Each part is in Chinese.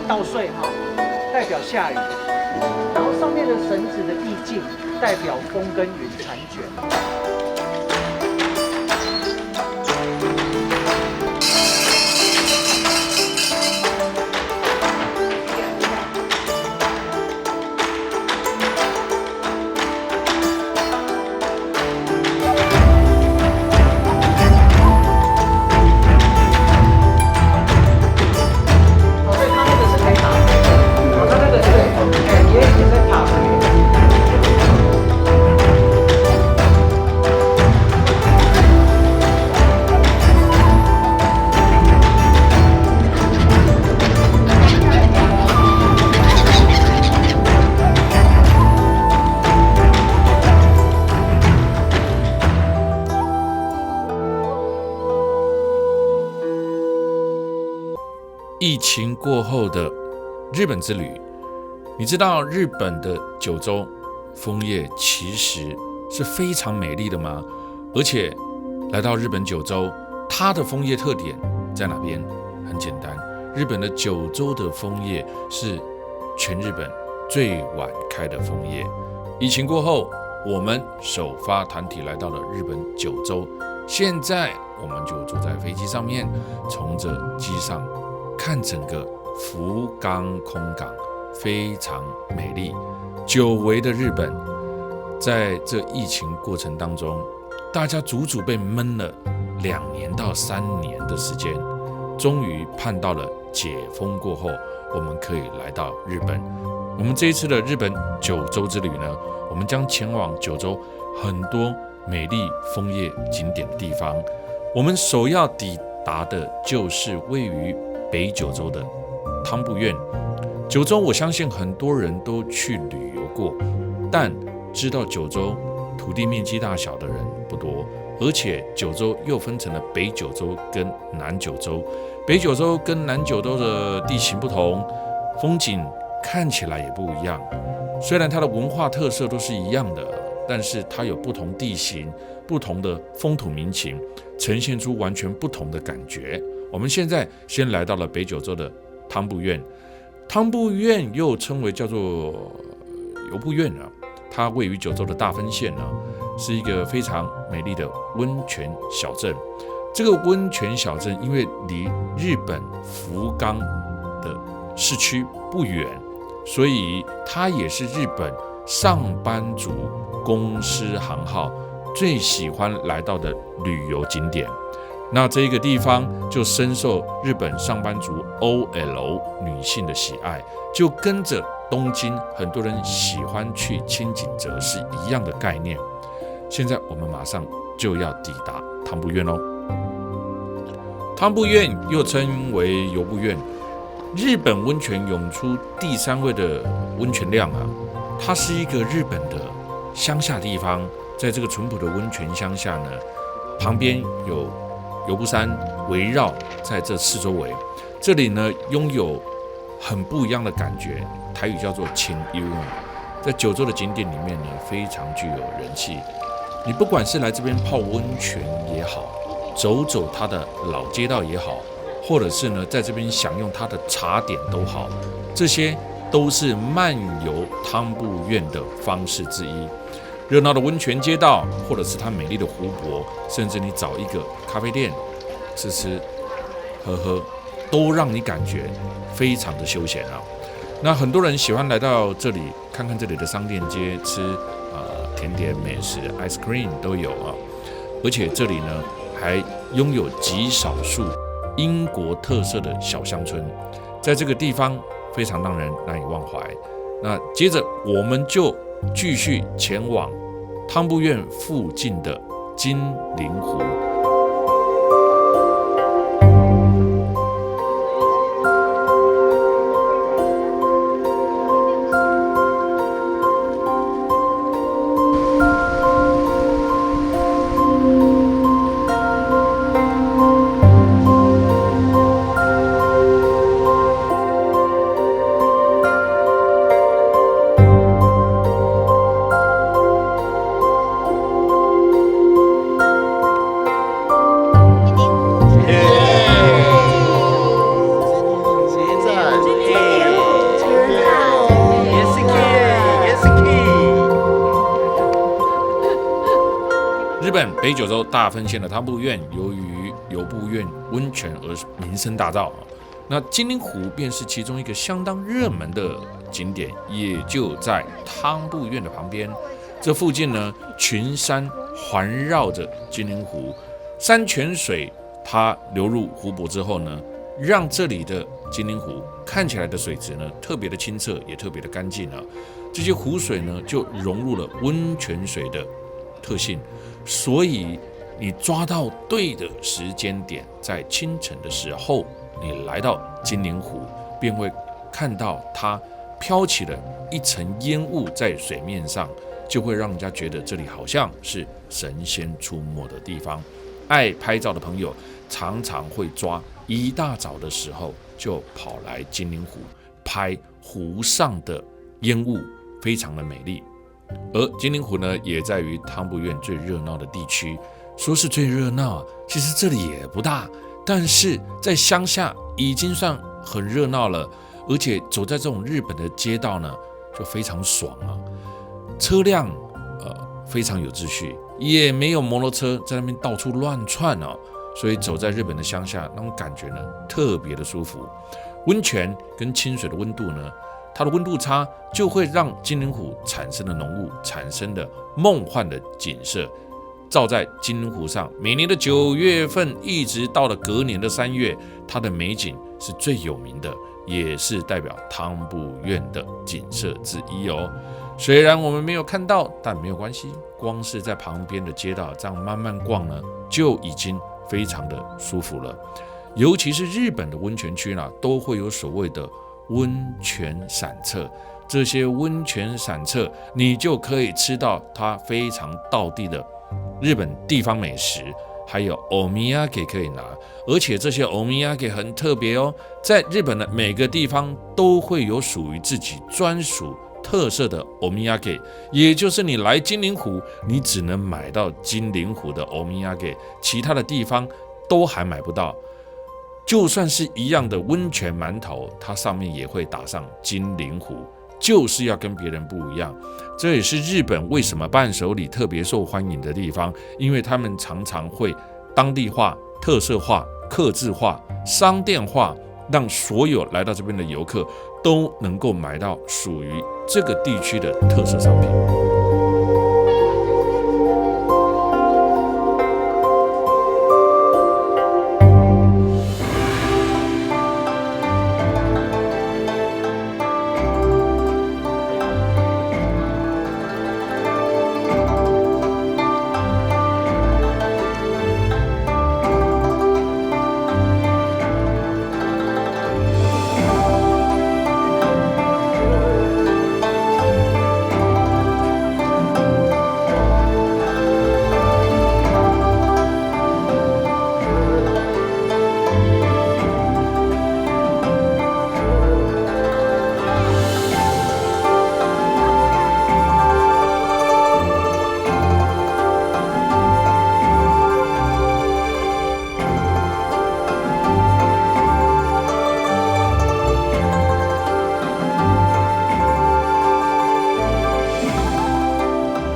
稻穗哈，代表下雨，然后上面的绳子的意境代表风跟云缠卷。疫情过后的日本之旅，你知道日本的九州枫叶其实是非常美丽的吗？而且来到日本九州，它的枫叶特点在哪边？很简单，日本的九州的枫叶是全日本最晚开的枫叶。疫情过后，我们首发团体来到了日本九州，现在我们就坐在飞机上面，从这机上看整个福冈空港，非常美丽。久违的日本，在这疫情过程当中，大家足足被闷了2年到3年的时间，终于盼到了解封过后，我们可以来到日本。我们这一次的日本九州之旅呢，我们将前往九州很多美丽枫叶景点的地方。我们首要抵达的就是位于北九州的汤布院。九州我相信很多人都去旅游过，但知道九州土地面积大小的人不多，而且九州又分成了北九州跟南九州。北九州跟南九州的地形不同，风景看起来也不一样。虽然它的文化特色都是一样的，但是它有不同地形、不同的风土民情，呈现出完全不同的感觉。我们现在先来到了北九州的汤布院。汤布院又称为叫做游步院啊，它位于九州的大分县呢，是一个非常美丽的温泉小镇。这个温泉小镇因为离日本福冈的市区不远，所以它也是日本上班族公司行号最喜欢来到的旅游景点。那这一个地方就深受日本上班族 OL 女性的喜爱，就跟着东京很多人喜欢去清景泽是一样的概念。现在我们马上就要抵达汤布院喽。汤布院又称为游步院，日本温泉涌出第3位的温泉量啊，它是一个日本的乡下地方，在这个淳朴的温泉乡下呢，旁边有游步山围绕在这四周围，这里呢拥有很不一样的感觉，台语叫做清幽，在九州的景点里面呢非常具有人气。你不管是来这边泡温泉也好，走走它的老街道也好，或者是呢在这边享用它的茶点都好，这些都是漫游汤布院的方式之一。热闹的温泉街道，或者是它美丽的湖泊，甚至你找一个咖啡店吃吃喝喝，都让你感觉非常的休闲啊。那很多人喜欢来到这里看看这里的商店街，吃甜点美食 ice cream 都有啊。而且这里呢还拥有极少数英国特色的小乡村，在这个地方非常让人难以忘怀。那接着我们就继续前往汤布院附近的金陵湖。本北九州大分县的汤布院，由于由布院温泉而名声大噪。那金陵湖便是其中一个相当热门的景点，也就在汤布院的旁边。这附近呢，群山环绕着金陵湖，山泉水它流入湖泊之后呢，让这里的金陵湖看起来的水质呢特别的清澈，也特别的干净啊。这些湖水呢就融入了温泉水的特性，所以你抓到对的时间点，在清晨的时候，你来到金陵湖，便会看到它飘起了一层烟雾在水面上，就会让人家觉得这里好像是神仙出没的地方。爱拍照的朋友常常会抓一大早的时候就跑来金陵湖拍湖上的烟雾，非常的美丽。而金陵湖呢，也在于汤布院最热闹的地区。说是最热闹，其实这里也不大，但是在乡下已经算很热闹了。而且走在这种日本的街道呢，就非常爽啊，车辆非常有秩序，也没有摩托车在那边到处乱窜啊，所以走在日本的乡下，那种感觉呢特别的舒服。温泉跟清水的温度呢，它的温度差就会让金陵湖产生的浓雾，产生的梦幻的景色，照在金陵湖上。每年的9月份一直到了隔年的3月，它的美景是最有名的，也是代表汤布院的景色之一哦。虽然我们没有看到，但没有关系，光是在旁边的街道这样慢慢逛呢，就已经非常的舒服了。尤其是日本的温泉区呢，都会有所谓的温泉散策，这些温泉散策你就可以吃到它非常道地的日本地方美食，还有欧米亚给可以拿。而且这些欧米亚给很特别哦，在日本的每个地方都会有属于自己专属特色的欧米亚给，也就是你来金陵湖，你只能买到金陵湖的欧米亚给，其他的地方都还买不到。就算是一样的温泉馒头，它上面也会打上金陵湖，就是要跟别人不一样。这也是日本为什么伴手礼特别受欢迎的地方，因为他们常常会当地化、特色化、客制化、商店化，让所有来到这边的游客都能够买到属于这个地区的特色商品。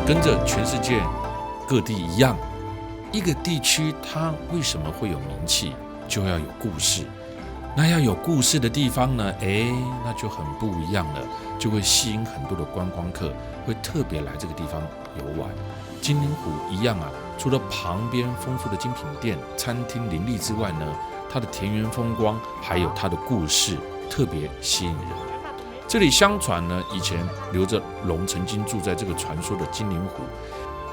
跟着全世界各地一样，一个地区它为什么会有名气，就要有故事。那要有故事的地方呢，那就很不一样了，就会吸引很多的观光客，会特别来这个地方游玩。金陵湖一样啊，除了旁边丰富的精品店、餐厅林立之外呢，它的田园风光还有它的故事特别吸引人。这里相传呢，以前留着龙曾经住在这个传说的金陵湖。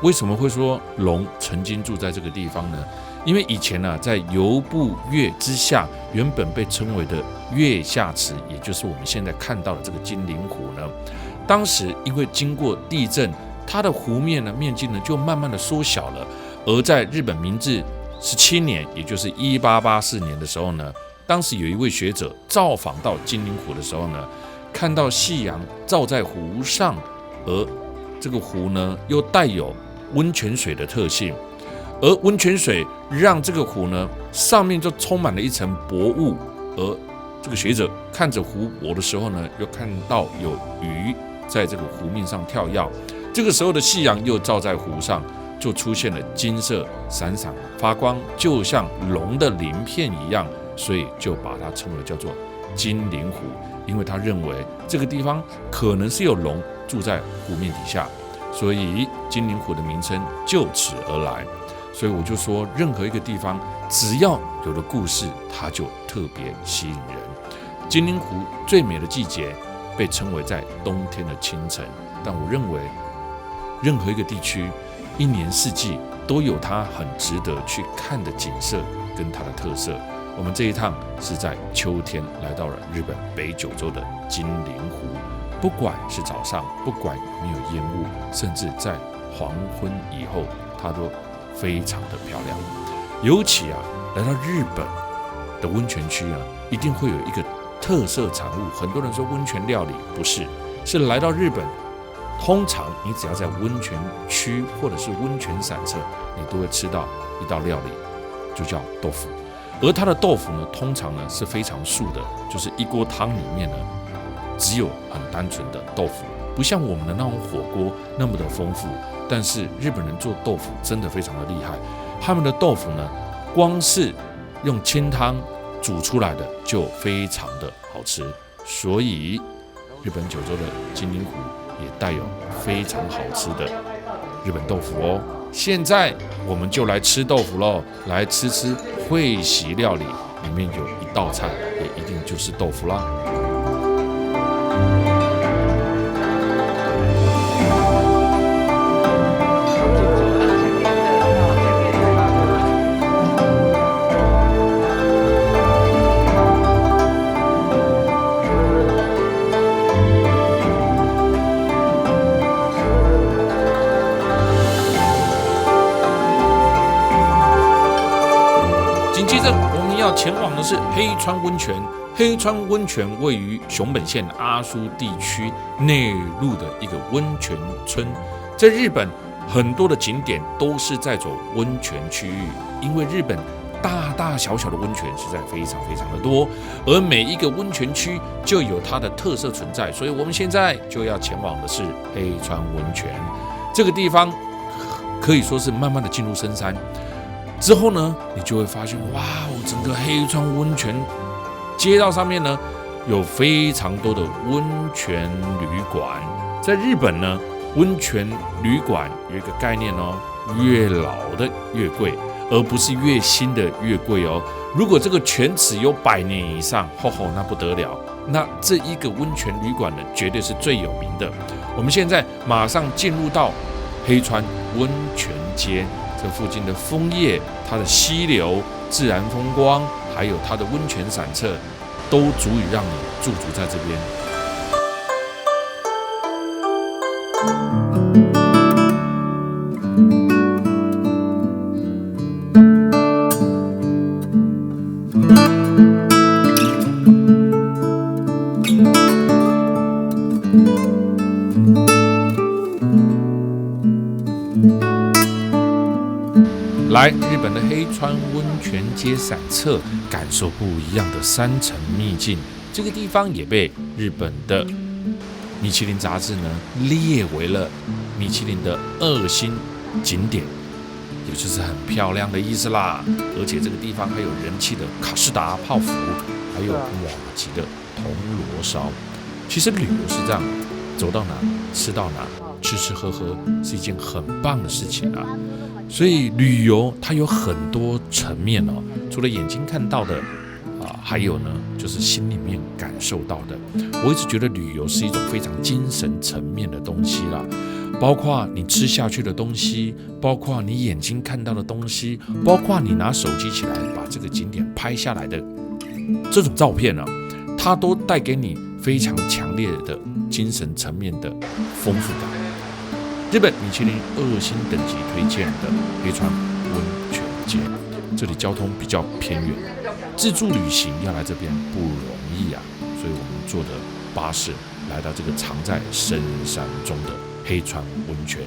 为什么会说龙曾经住在这个地方呢？因为以前呢，在由布岳之下，原本被称为的月下池，也就是我们现在看到的这个金陵湖呢，当时因为经过地震，它的湖面呢面积呢就慢慢的缩小了。而在日本明治17年，也就是1884年的时候呢，当时有一位学者造访到金陵湖的时候呢，看到夕阳照在湖上，而这个湖呢又带有温泉水的特性，而温泉水让这个湖呢上面就充满了一层薄雾，而这个学者看着湖泊的时候呢，又看到有鱼在这个湖面上跳跃，这个时候的夕阳又照在湖上，就出现了金色闪闪发光，就像龙的鳞片一样，所以就把它称为叫做金灵湖，因为他认为这个地方可能是有龙住在湖面底下，所以金灵湖的名称就此而来。所以我就说，任何一个地方只要有了故事，它就特别吸引人。金灵湖最美的季节被称为在冬天的清晨，但我认为任何一个地区一年四季都有它很值得去看的景色跟它的特色。我们这一趟是在秋天来到了日本北九州的金灵湖，不管是早上，不管有没有烟雾，甚至在黄昏以后，它都非常的漂亮。尤其来到日本的温泉区一定会有一个特色产物。很多人说温泉料理，不是，是来到日本，通常你只要在温泉区或者是温泉散策，你都会吃到一道料理，就叫豆腐。而它的豆腐呢，通常呢是非常素的，就是一锅汤里面呢只有很单纯的豆腐，不像我们的那种火锅那么的丰富。但是日本人做豆腐真的非常的厉害，他们的豆腐呢，光是用清汤煮出来的就非常的好吃，所以日本九州的金灵湖也带有非常好吃的日本豆腐哦。现在我们就来吃豆腐喽，来吃吃会席料理，里面有一道菜也一定就是豆腐啦。接着我们要前往的是黑川温泉。黑川温泉位于熊本县阿苏地区内陆的一个温泉村。在日本，很多的景点都是在走温泉区域，因为日本大大小小的温泉实在非常非常的多，而每一个温泉区就有它的特色存在。所以我们现在就要前往的是黑川温泉。这个地方可以说是慢慢的进入深山之后呢，你就会发现，哇，整个黑川温泉街道上面呢，有非常多的温泉旅馆。在日本呢，温泉旅馆有一个概念哦，越老的越贵，而不是越新的越贵哦。如果这个泉池有100年以上，那不得了，那这一个温泉旅馆呢，绝对是最有名的。我们现在马上进入到黑川温泉街。这附近的枫叶、它的溪流、自然风光，还有它的温泉散策，都足以让你驻足在这边。来日本的黑川温泉街散策，感受不一样的3层秘境。这个地方也被日本的米其林杂志呢列为了米其林的2星景点，也就是很漂亮的意思啦。而且这个地方还有人气的卡士达泡芙，还有瓦吉的铜锣烧。其实旅游是这样，走到哪吃到哪，吃吃喝喝是一件很棒的事情啊。所以旅游它有很多层面哦，除了眼睛看到的还有呢就是心里面感受到的。我一直觉得旅游是一种非常精神层面的东西啦，包括你吃下去的东西，包括你眼睛看到的东西，包括你拿手机起来把这个景点拍下来的这种照片它都带给你非常强烈的精神层面的丰富感。日本米其林2星等级推荐的黑川温泉街，这里交通比较偏远，自助旅行要来这边不容易所以我们坐的巴士来到这个藏在深山中的黑川温泉，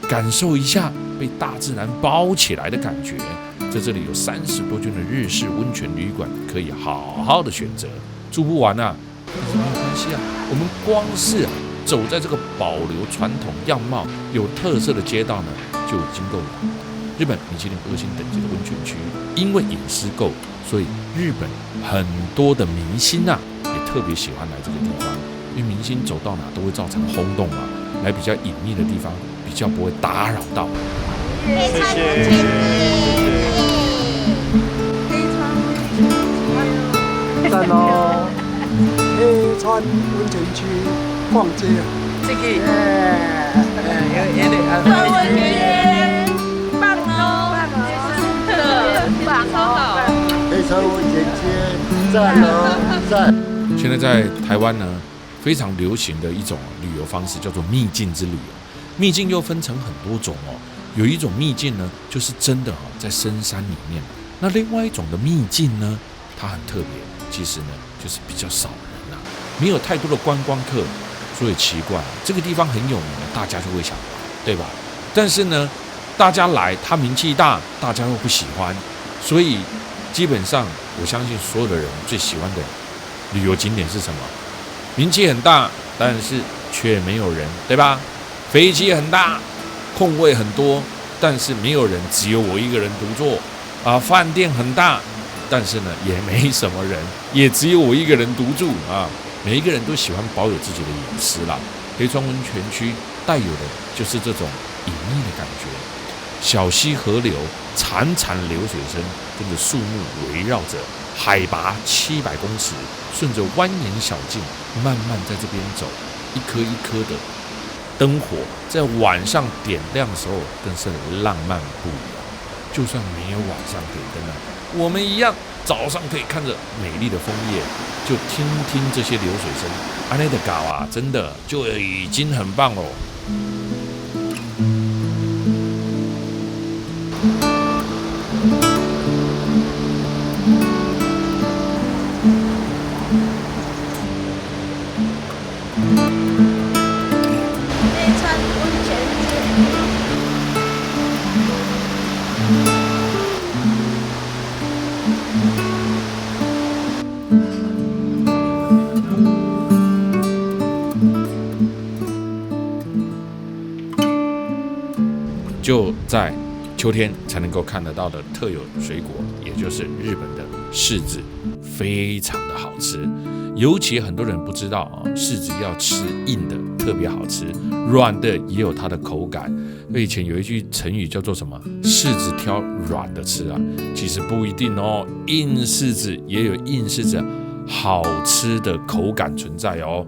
感受一下被大自然包起来的感觉。在这里有30多间的日式温泉旅馆，可以好好的选择。住不完但是没有关系我们光是走在这个保留传统样貌、有特色的街道呢，就已经够了。日本米其林2星等级的温泉区，因为隐私够，所以日本很多的明星也特别喜欢来这个地方，因为明星走到哪都会造成轰动嘛，来比较隐秘的地方，比较不会打扰到。谢谢。赞哦！黑川温泉区逛街，这个有点啊，温泉棒哦，棒哦，黑川温泉街赞哦，赞！现在在台湾呢，非常流行的一种旅游方式叫做秘境之旅。秘境又分成很多种哦，有一种秘境呢，就是真的在深山里面；那另外一种的秘境呢，它很特别，其实呢就是比较少人没有太多的观光客，所以奇怪，这个地方很有名的，大家就会想来，对吧？但是呢，大家来，它名气大，大家又不喜欢，所以基本上我相信所有的人最喜欢的旅游景点是什么？名气很大，但是却没有人，对吧？飞机很大，空位很多，但是没有人，只有我一个人独坐啊。饭店很大，但是呢也没什么人，也只有我一个人独住啊。每一个人都喜欢保有自己的隐私啦。黑川温泉区带有的就是这种隐秘的感觉，小溪河流潺潺流水声，跟着树木围绕着，海拔700公尺，顺着蜿蜒小径慢慢在这边走，一颗一颗的灯火在晚上点亮的时候更是浪漫不一样。就算没有晚上点灯我们一样早上可以看着美丽的枫叶，就听听这些流水声，安内的搞真的就已经很棒了。就在秋天才能够看得到的特有水果，也就是日本的柿子，非常的好吃。尤其很多人不知道柿子要吃硬的特别好吃，软的也有它的口感。以前有一句成语叫做什么？柿子挑软的吃其实不一定哦，硬柿子也有硬柿子好吃的口感存在哦。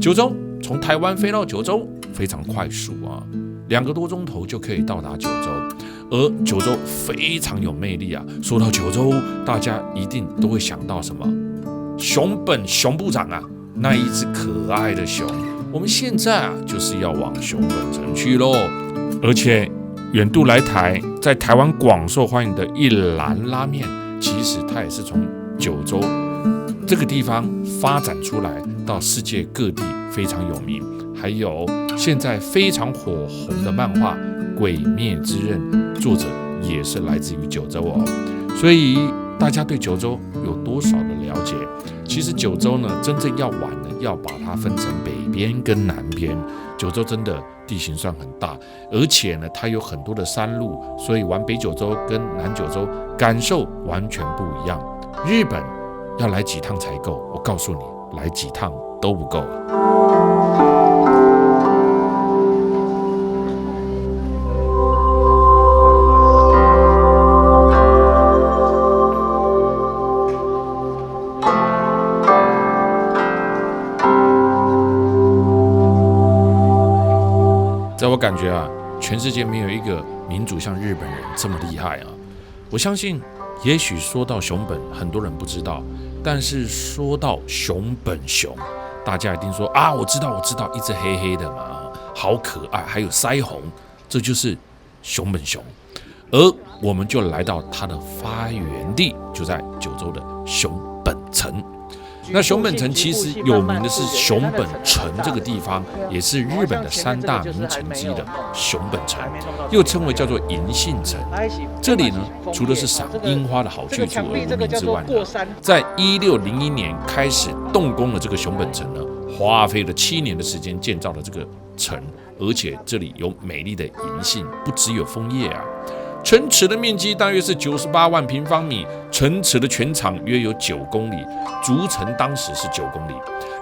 九州从台湾飞到九州非常快速2个多钟头就可以到达九州，而九州非常有魅力说到九州，大家一定都会想到什么？熊本熊部长那一只可爱的熊。我们现在就是要往熊本城去咯。而且远渡来台，在台湾广受欢迎的一兰拉面，其实它也是从九州这个地方发展出来，到世界各地非常有名。还有现在非常火红的漫画《鬼灭之刃》，作者也是来自于九州所以大家对九州有多少的了解？其实九州呢，真正要玩的，要把它分成北边跟南边。九州真的地形算很大，而且呢，它有很多的山路，所以玩北九州跟南九州感受完全不一样。日本要来几趟才够？我告诉你，来几趟都不够。在我感觉全世界没有一个民族像日本人这么厉害我相信，也许说到熊本，很多人不知道，但是说到熊本熊，大家一定说我知道，一只黑黑的嘛，好可爱，还有腮红，这就是熊本熊。而我们就来到它的发源地，就在九州的熊本城。那熊本城其实有名的是熊本城这个地方，也是日本的3大名城之一的熊本城，又称为叫做银杏城。这里呢，除了是赏樱花的好去处而闻名之外在1601年开始动工了这个熊本城呢，花费了7年的时间建造了这个城，而且这里有美丽的银杏，不只有枫叶啊。城池的面积大约是98万平方米，城池的全长约有9公里，竹城当时是9公里。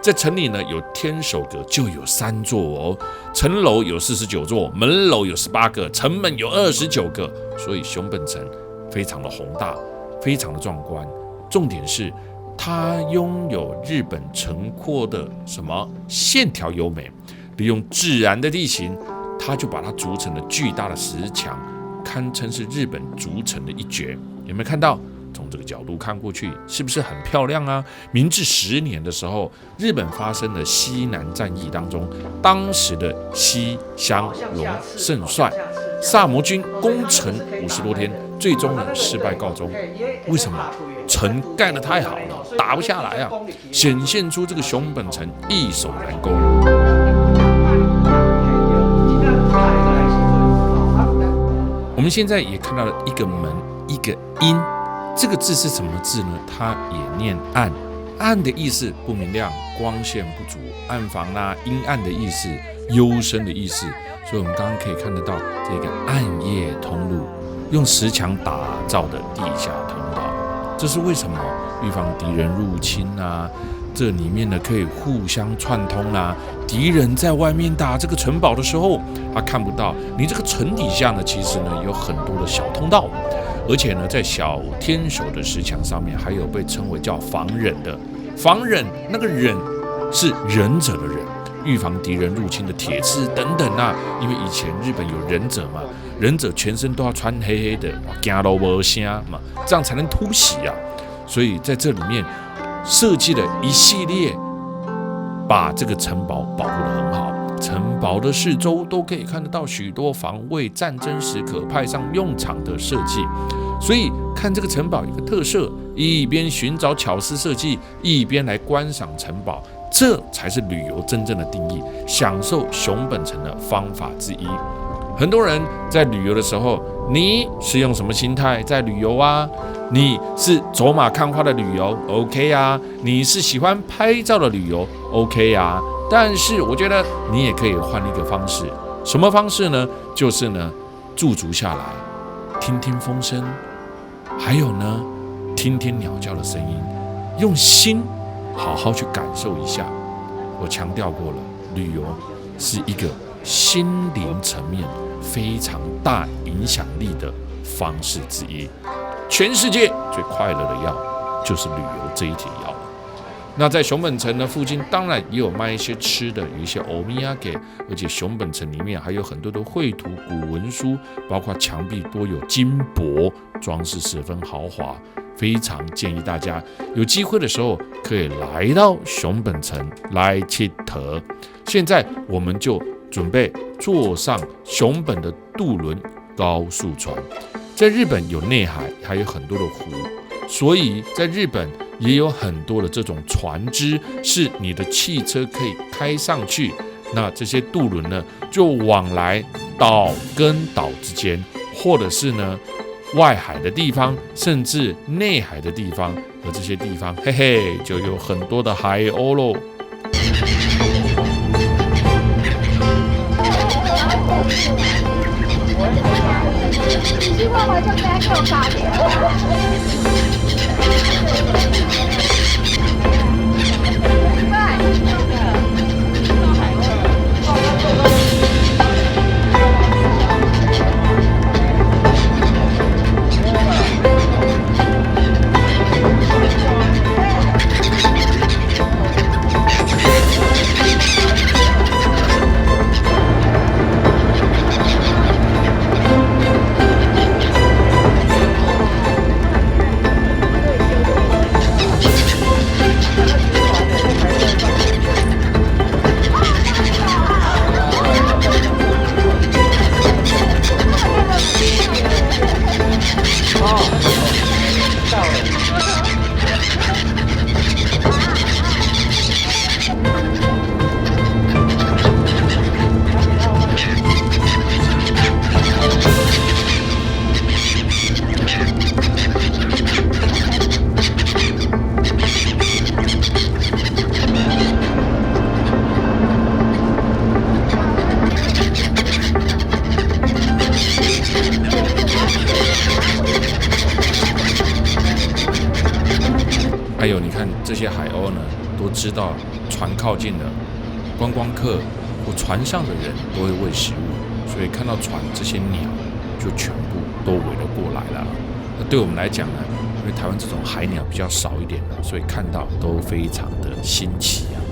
在城里呢，有天守阁就有3座哦，城楼有49座，门楼有18个，城门有29个，所以熊本城非常的宏大，非常的壮观。重点是它拥有日本城廓的什么线条优美，利用自然的地形，它就把它筑成了巨大的石墙，堪称是日本筑城的一绝。有没有看到？从这个角度看过去，是不是很漂亮啊？明治10年的时候，日本发生了西南战役当中，当时的西乡隆胜帅，萨摩军攻城50多天，最终呢失败告终。为什么？城盖得太好了，打不下来啊，显现出这个熊本城易守难攻。我们现在也看到了一个门，一个阴。这个字是什么字呢？它也念暗，暗的意思不明亮，光线不足，暗房啦，阴暗的意思，幽深的意思。所以我们刚刚可以看得到这个暗夜通路，用石墙打造的地下通道，这是为什么？预防敌人入侵啊，这里面呢可以互相串通啊。敌人在外面打这个城堡的时候，他看不到你这个城底下呢，其实呢有很多的小通道。而且呢，在小天守的石墙上面，还有被称为叫防忍的防忍，那个忍是忍者的忍，预防敌人入侵的铁刺等等啊。因为以前日本有忍者嘛，忍者全身都要穿黑黑的，走路没声嘛，这样才能突袭啊。所以在这里面设计了一系列，把这个城堡保护得很好。城堡的四周都可以看得到许多防卫战争时可派上用场的设计，所以看这个城堡有个特色，一边寻找巧思设计，一边来观赏城堡，这才是旅游真正的定义，享受熊本城的方法之一。很多人在旅游的时候，你是用什么心态在旅游啊？你是走马看花的旅游 OK 啊，你是喜欢拍照的旅游 OK 啊。但是我觉得你也可以换一个方式，什么方式呢？就是呢，驻足下来，听听风声，还有呢，听听鸟叫的声音，用心好好去感受一下。我强调过了，旅游是一个心灵层面非常大影响力的方式之一。全世界最快乐的药就是旅游这一帖药。那在熊本城的附近，当然也有卖一些吃的，有一些欧米亚给，而且熊本城里面还有很多的绘图古文书，包括墙壁多有金箔，装饰十分豪华，非常建议大家有机会的时候可以来到熊本城来佚佗。现在我们就准备坐上熊本的渡轮高速船，在日本有内海，还有很多的湖，所以在日本也有很多的这种船只，是你的汽车可以开上去，那这些渡轮呢，就往来岛跟岛之间，或者是呢外海的地方，甚至内海的地方，而这些地方，嘿嘿，就有很多的海鸥喽。希望我就不要给我搞还有你看这些海鸥呢，都知道船靠近了，观光客或船上的人都会喂食物，所以看到船这些鸟就全部都围了过来了。那对我们来讲呢，因为台湾这种海鸟比较少一点呢，所以看到都非常的新奇啊。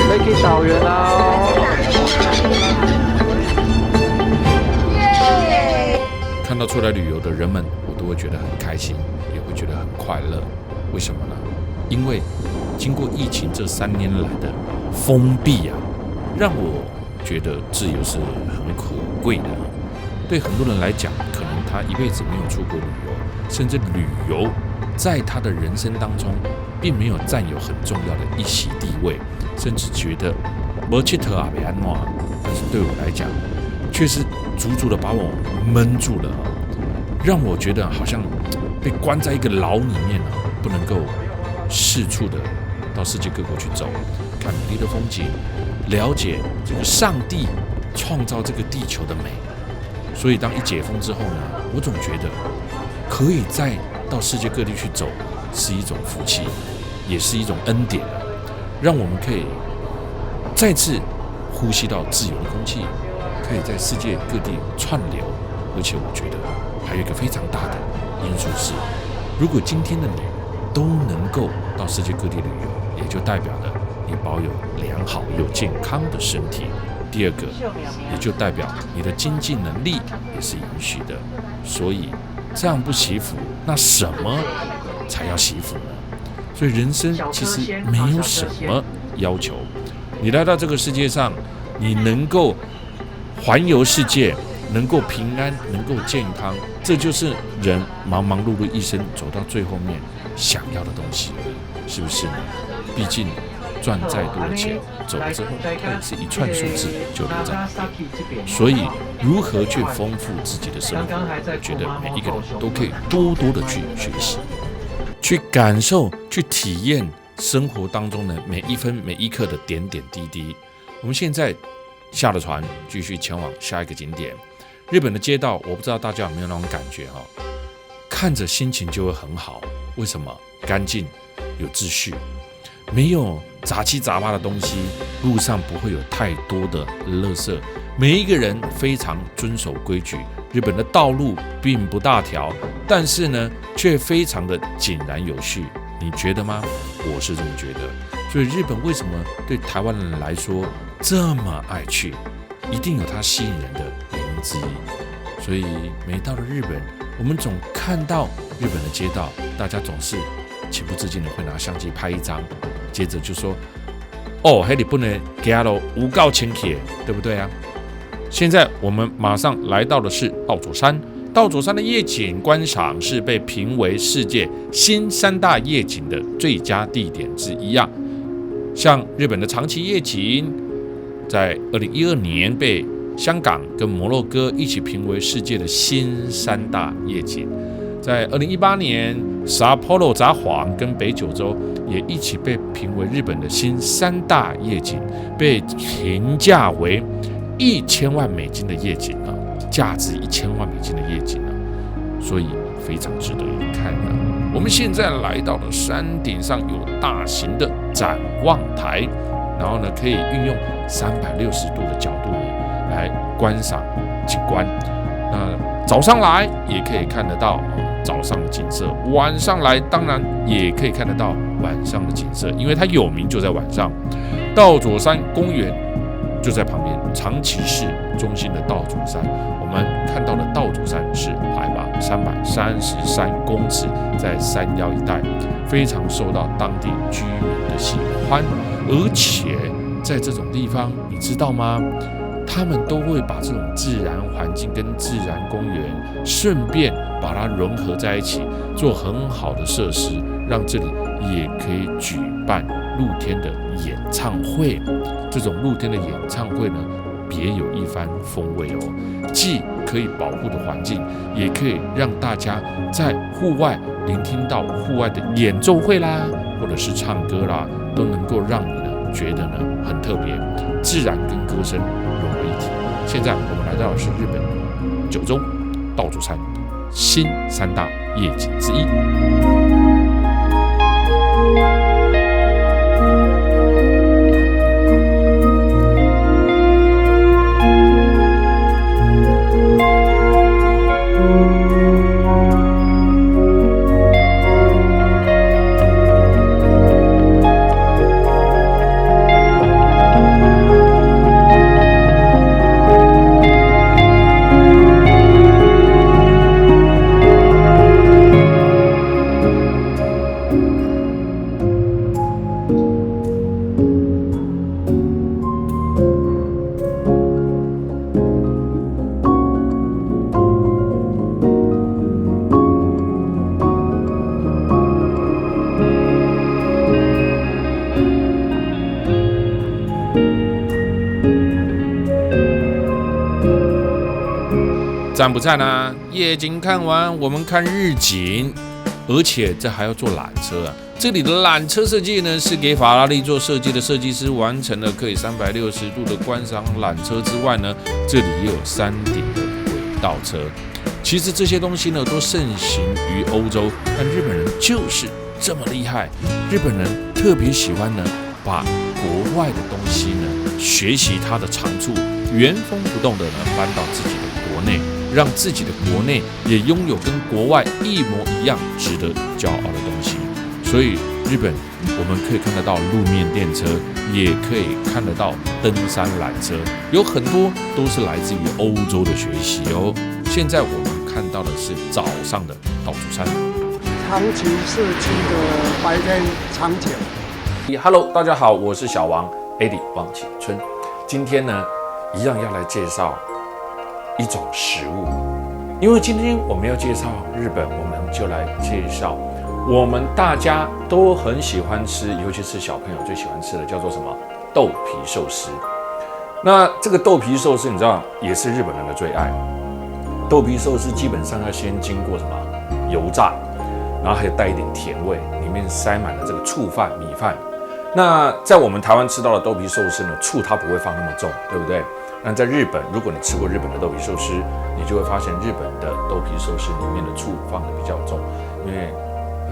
可以去岛园啦看到出来旅游的人们，我都会觉得很开心，也会觉得很快乐。为什么呢？因为经过疫情这3年来的封闭啊，让我觉得自由是很可贵的。对很多人来讲，可能他一辈子没有出国旅游，甚至旅游在他的人生当中并没有占有很重要的一席地位，甚至觉得没去特啊，没安诺。但是对我来讲，却是足足的把我闷住了，让我觉得好像被关在一个牢里面了，不能够四处的到世界各国去走，看美丽的风景，了解这个上帝创造这个地球的美。所以当一解封之后呢，我总觉得可以再到世界各地去走是一种福气，也是一种恩典，让我们可以再次呼吸到自由的空气，可以在世界各地串流。而且我觉得还有一个非常大的因素是，如果今天的你都能够到世界各地旅游，也就代表了你保有良好又健康的身体。第二个，也就代表你的经济能力也是允许的。所以这样不惜福，那什么才要惜福呢？所以人生其实没有什么要求，你来到这个世界上，你能够环游世界，能够平安，能够健康，这就是人忙忙碌碌一生走到最后面想要的东西而已，是不是呢？毕竟赚再多的钱，走了之后，它也是一串数字就留在那边。所以，如何去丰富自己的生活，我觉得每一个人都可以多多的去学习，去感受，去体验生活当中的每一分每一刻的点点滴滴。我们现在下了船，继续前往下一个景点。日本的街道，我不知道大家有没有那种感觉哈，看着心情就会很好。为什么？干净，有秩序。没有杂七杂八的东西，路上不会有太多的垃圾，每一个人非常遵守规矩。日本的道路并不大条，但是呢，却非常的井然有序。你觉得吗？我是这么觉得。所以日本为什么对台湾人来说这么爱去，一定有它吸引人的原因之一。所以每到了日本，我们总看到日本的街道，大家总是情不自禁的会拿相机拍一张，接着就说：“哦，日本的街道有够清洁，对不对啊？”现在我们马上来到的是稻佐山。稻佐山的夜景观赏是被评为世界新3大夜景的最佳地点之一啊。像日本的长崎夜景，在2012年被香港跟摩洛哥一起评为世界的新3大夜景。在2018年，札幌、札幌跟北九州也一起被评为日本的新3大夜景，被评价为1000万美金的夜景啊，价值1000万美金的夜景啊，所以非常值得一看啊。我们现在来到了山顶上，有大型的展望台，然后呢，可以运用360度的角度呢来观赏景观。那早上来也可以看得到早上的景色，晚上来当然也可以看得到晚上的景色，因为它有名就在晚上。稻佐山公园就在旁边，长崎市中心的稻佐山，我们看到的稻佐山是海拔333公尺，在山腰一带，非常受到当地居民的喜欢。而且在这种地方，你知道吗？他们都会把这种自然环境跟自然公园顺便把它融合在一起，做很好的设施，让这里也可以举办露天的演唱会。这种露天的演唱会呢，别有一番风味哦，既可以保护的环境，也可以让大家在户外聆听到户外的演奏会啦，或者是唱歌啦，都能够让你呢觉得呢很特别，自然跟歌声融为一体。现在我们来到的是日本九州、道祖山新3大夜景之一。赞不赞啊？夜景看完，我们看日景，而且这还要坐缆车啊！这里的缆车设计呢，是给法拉利做设计的设计师完成了可以360度的观赏缆车之外呢，这里也有山顶的轨道车。其实这些东西呢，都盛行于欧洲，但日本人就是这么厉害。日本人特别喜欢呢，把国外的东西呢，学习它的长处，原封不动的呢，搬到自己的国内。让自己的国内也拥有跟国外一模一样值得骄傲的东西。所以日本我们可以看得到路面电车，也可以看得到登山缆车，有很多都是来自于欧洲的学习哦。现在我们看到的是早上的道祖山，长期设计的白天场景。Hello， 大家好，我是小王 Eddie 王启春。今天呢，一样要来介绍一种食物，因为今天我们要介绍日本，我们就来介绍我们大家都很喜欢吃，尤其是小朋友最喜欢吃的，叫做什么豆皮寿司。那这个豆皮寿司，你知道也是日本人的最爱。豆皮寿司基本上要先经过什么油炸，然后还有带一点甜味，里面塞满了这个醋饭、米饭。那在我们台湾吃到的豆皮寿司呢，醋它不会放那么重，对不对？那在日本，如果你吃过日本的豆皮寿司，你就会发现日本的豆皮寿司里面的醋放的比较重，因为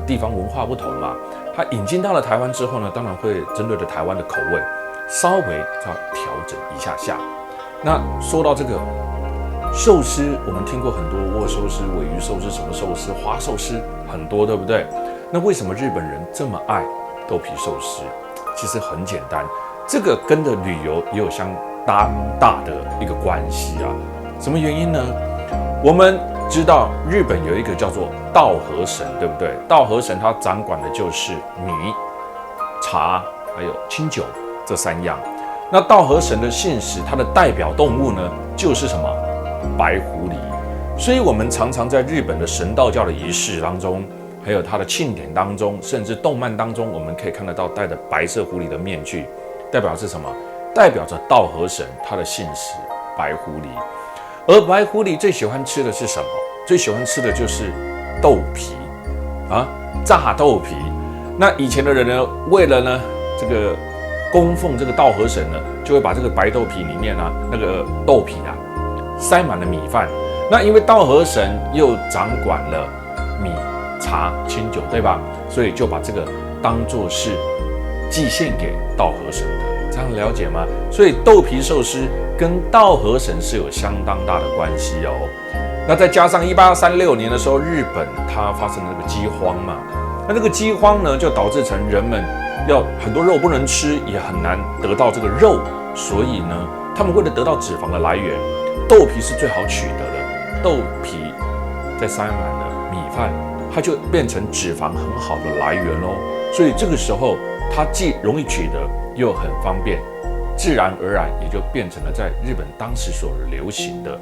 地方文化不同嘛。它引进到了台湾之后呢，当然会针对着台湾的口味，稍微要调整一下下。那说到这个寿司，我们听过很多握寿司、鲔鱼寿司、什么寿司、花寿司，很多，对不对？那为什么日本人这么爱豆皮寿司？其实很简单，这个跟着旅游也有相大的一个关系啊。什么原因呢？我们知道日本有一个叫做稻荷神，对不对？稻荷神它掌管的就是米、茶还有清酒这3样。那稻荷神的信使，它的代表动物呢，就是什么？白狐狸。所以我们常常在日本的神道教的仪式当中，还有它的庆典当中，甚至动漫当中，我们可以看得到戴着白色狐狸的面具，代表是什么？代表着稻荷神他的信使白狐狸。而白狐狸最喜欢吃的是什么？最喜欢吃的就是豆皮啊，炸豆皮。那以前的人呢，为了呢这个供奉这个稻荷神呢，就会把这个白豆皮里面啊那个豆皮啊塞满了米饭。那因为稻荷神又掌管了米、茶、清酒，对吧？所以就把这个当作是祭献给稻荷神的。这样了解吗？所以豆皮寿司跟稻荷神是有相当大的关系哦。那再加上1836年的时候，日本它发生了这个饥荒嘛，那这个饥荒呢，就导致成人们要很多肉不能吃，也很难得到这个肉，所以呢，他们为了得到脂肪的来源，豆皮是最好取得的。豆皮再塞满了米饭，它就变成脂肪很好的来源喽。所以这个时候，它既容易取得，又很方便，自然而然也就变成了在日本当时所流行的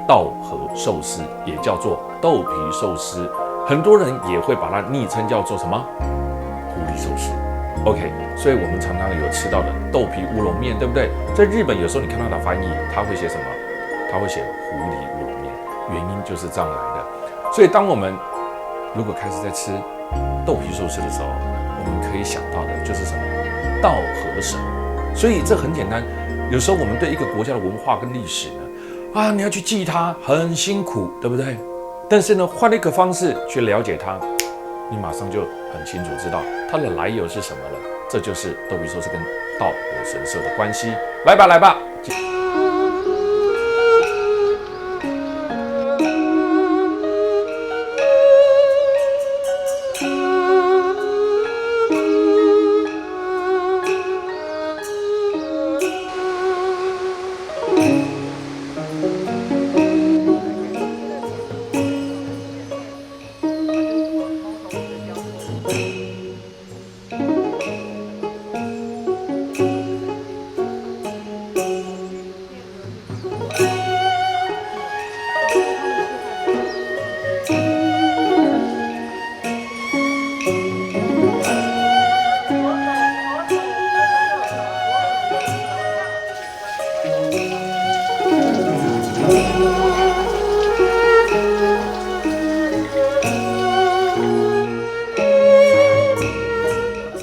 稻荷寿司，也叫做豆皮寿司。很多人也会把它昵称叫做什么狐狸寿司。OK， 所以我们常常有吃到的豆皮乌龙面，对不对？在日本有时候你看到它翻译，它会写什么？它会写狐狸乌龙面，原因就是这样来的。所以当我们如果开始在吃豆皮寿司的时候，我们可以想到的就是什么？稻荷神。所以这很简单，有时候我们对一个国家的文化跟历史呢，啊，你要去记它，很辛苦，对不对？但是呢，换了一个方式去了解它，你马上就很清楚知道它的来由是什么了。这就是逗比说是跟道和神社的关系。来吧，来吧。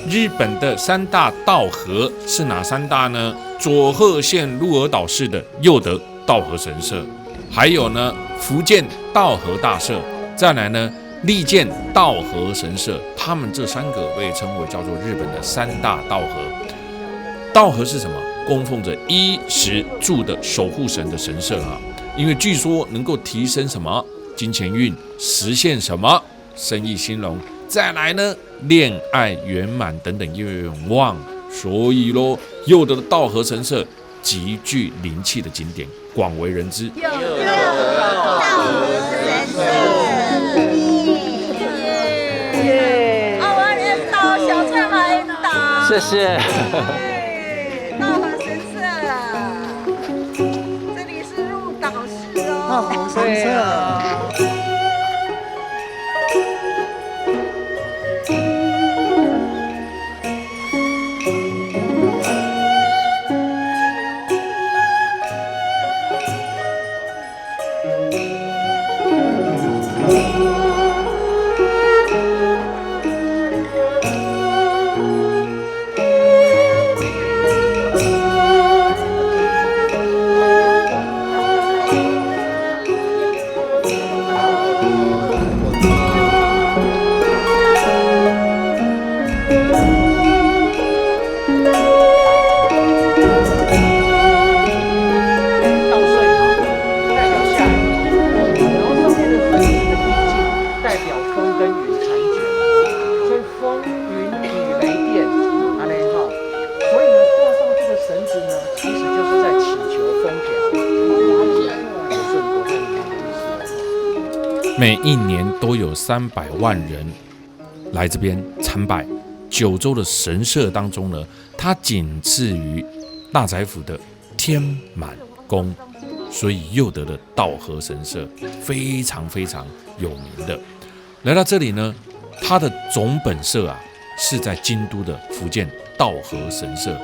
日本的三大道和是哪三大呢？佐贺县鹿儿岛市的佑德道和神社，还有呢福建道和大社，再来呢利剑道和神社。他们这三个被称为叫做日本的三大道和。道和是什么？供奉着衣食住的守护神的神社啊，因为据说能够提升什么金钱运，实现什么生意兴隆，再来呢恋爱圆满等等愿望。所以咯，佑德的道和神社极具灵气的景点，广为人知。佑德道和神社，耶！我的岛小菜来岛，谢谢。道和神社，这里是鹿岛市哦。道和神社。每一年都有300万人来这边参拜。九州的神社当中呢，它仅次于大宰府的天满宫，所以佑德的道和神社非常非常有名的。来到这里呢，它的总本社啊是在京都的福建道和神社，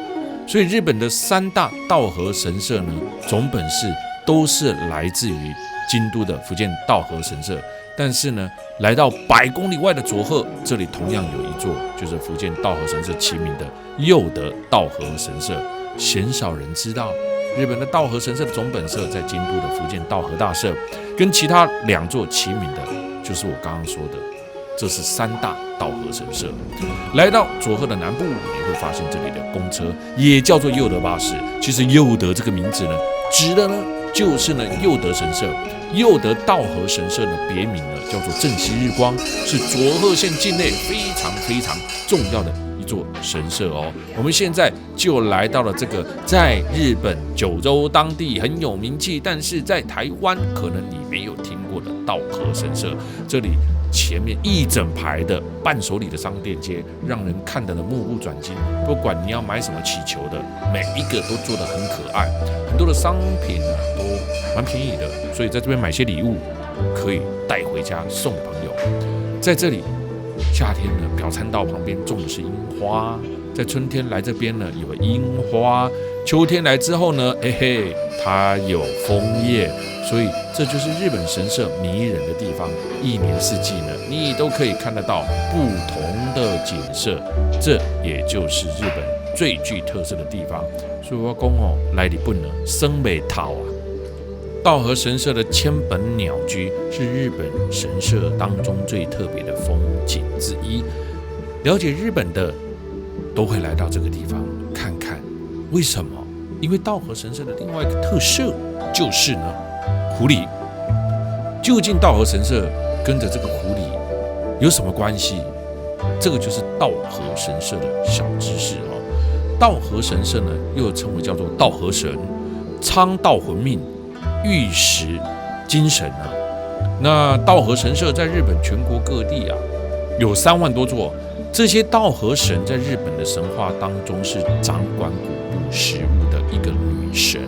所以日本的3大道和神社呢，总本事都是来自于京都的福建道和神社。但是呢，来到100公里外的佐贺，这里同样有一座，就是福建道和神社齐名的佑德道和神社。鲜少人知道，日本的道和神社的总本社在京都的福建道和大社，跟其他2座齐名的，就是我刚刚说的，这是3大道和神社。来到佐贺的南部，你会发现这里的公车也叫做佑德巴士。其实佑德这个名字呢，指的呢就是呢佑德神社。佑德道和神社呢，别名呢叫做正西日光，是佐贺县境内非常非常重要的一座神社哦。我们现在就来到了这个在日本九州当地很有名气，但是在台湾可能你没有听过的道和神社。这里前面一整排的伴手礼的商店街，让人看得目不转睛。不管你要买什么祈求的，每一个都做得很可爱，很多的商品呢都蛮便宜的，所以在这边买些礼物可以带回家送朋友。在这里，夏天呢表参道旁边种的是樱花，在春天来这边呢有樱花，秋天来之后呢，它有枫叶。所以这就是日本神社迷人的地方，一年四季呢，你都可以看得到不同的景色，这也就是日本最具特色的地方。所以我说来日本呢，生袂透啊，道和神社的千本鸟居是日本神社当中最特别的风景之一。了解日本的都会来到这个地方看看，为什么？因为道和神社的另外一个特色就是呢，狐狸。究竟道和神社跟着这个狐狸有什么关系？这个就是道和神社的小知识哦。道和神社呢，又称为叫做道和神、昌道魂命、玉石精神啊。那道和神社在日本全国各地啊，有3万多座。这些道和神在日本的神话当中是掌管谷物食物的一个女神。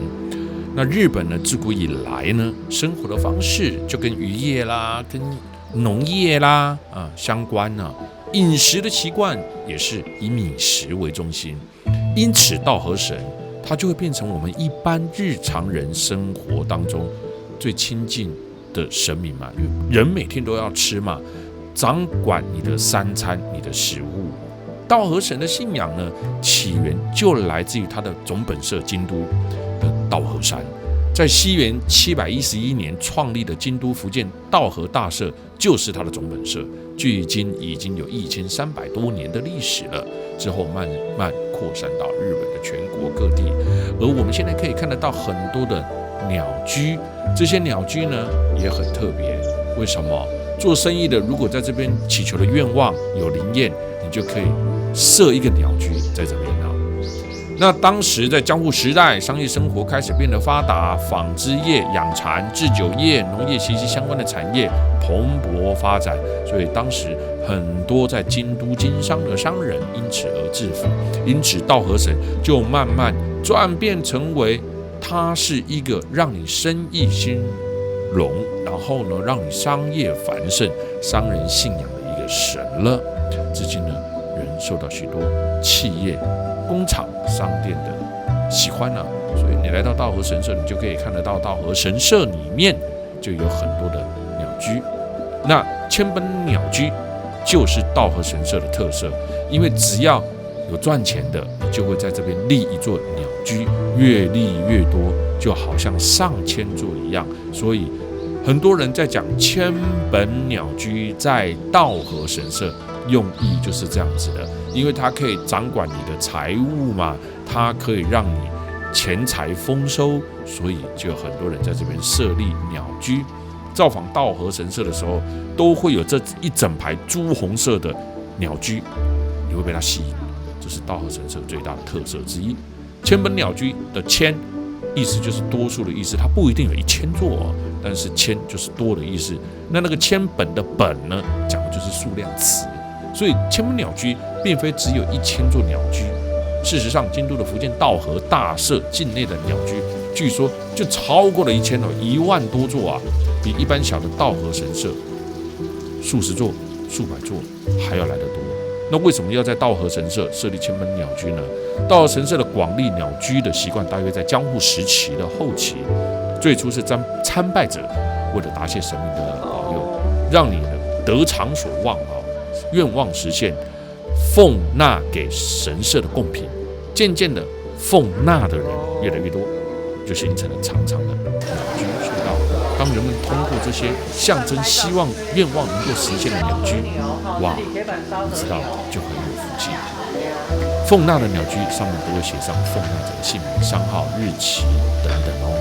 那日本呢，自古以来呢，生活的方式就跟渔业啦、跟农业啦相关啊，饮食的习惯也是以米食为中心。因此，道和神它就会变成我们一般日常人生活当中最亲近的神明嘛，因为人每天都要吃嘛，掌管你的3餐、你的食物。道和神的信仰呢，起源就来自于它的总本社京都的道和山。在西元711年创立的京都福建道和大社就是它的总本社，距今已经有1300多年的历史了。之后慢慢扩散到日本的全国各地，而我们现在可以看得到很多的鸟居，这些鸟居呢也很特别。为什么？做生意的如果在这边祈求的愿望有灵验，你就可以设一个鸟居在这边啊。那当时在江户时代，商业生活开始变得发达，纺织业、养蚕、制酒业、农业息息相关的产业蓬勃发展，所以当时很多在京都经商的商人因此而致富。因此道和神就慢慢转变成为它是一个让你生意兴隆，然后呢让你商业繁盛、商人信仰的一个神了。至今呢，人受到许多企业、工厂、商店的喜欢啊，所以你来到道和神社，你就可以看得到道和神社里面就有很多的鸟居。那千本鸟居就是道和神社的特色，因为只要有赚钱的，你就会在这边立一座鸟居，越立越多，就好像上千座一样。所以很多人在讲千本鸟居在道和神社，用意就是这样子的，因为它可以掌管你的财物嘛，它可以让你钱财丰收，所以就有很多人在这边设立鸟居。造访道和神社的时候，都会有这一整排朱红色的鸟居，你会被它吸引，这是道和神社最大的特色之一。千本鸟居的千，意思就是多数的意思，它不一定有1000座，但是千就是多的意思。那个千本的本呢，讲的就是数量词。所以千本鸟居并非只有1000座鸟居，事实上，京都的福建道和大社境内的鸟居，据说就超过了1000了，1万多座啊，比一般小的道和神社数十座、数百座还要来得多。那为什么要在道和神社设立千本鸟居呢？道和神社的广立鸟居的习惯，大约在江户时期的后期。最初是参拜者为了答谢神明的保佑，让你得偿所望啊，愿望实现，奉纳给神社的贡品。渐渐的，奉纳的人越来越多，就形成了长长的鸟居隧道。当人们通过这些象征希望愿望能够实现的鸟居，哇，你知道就很有福气。奉纳的鸟居上面都会写上奉纳者的姓名、商号、日期等等哦。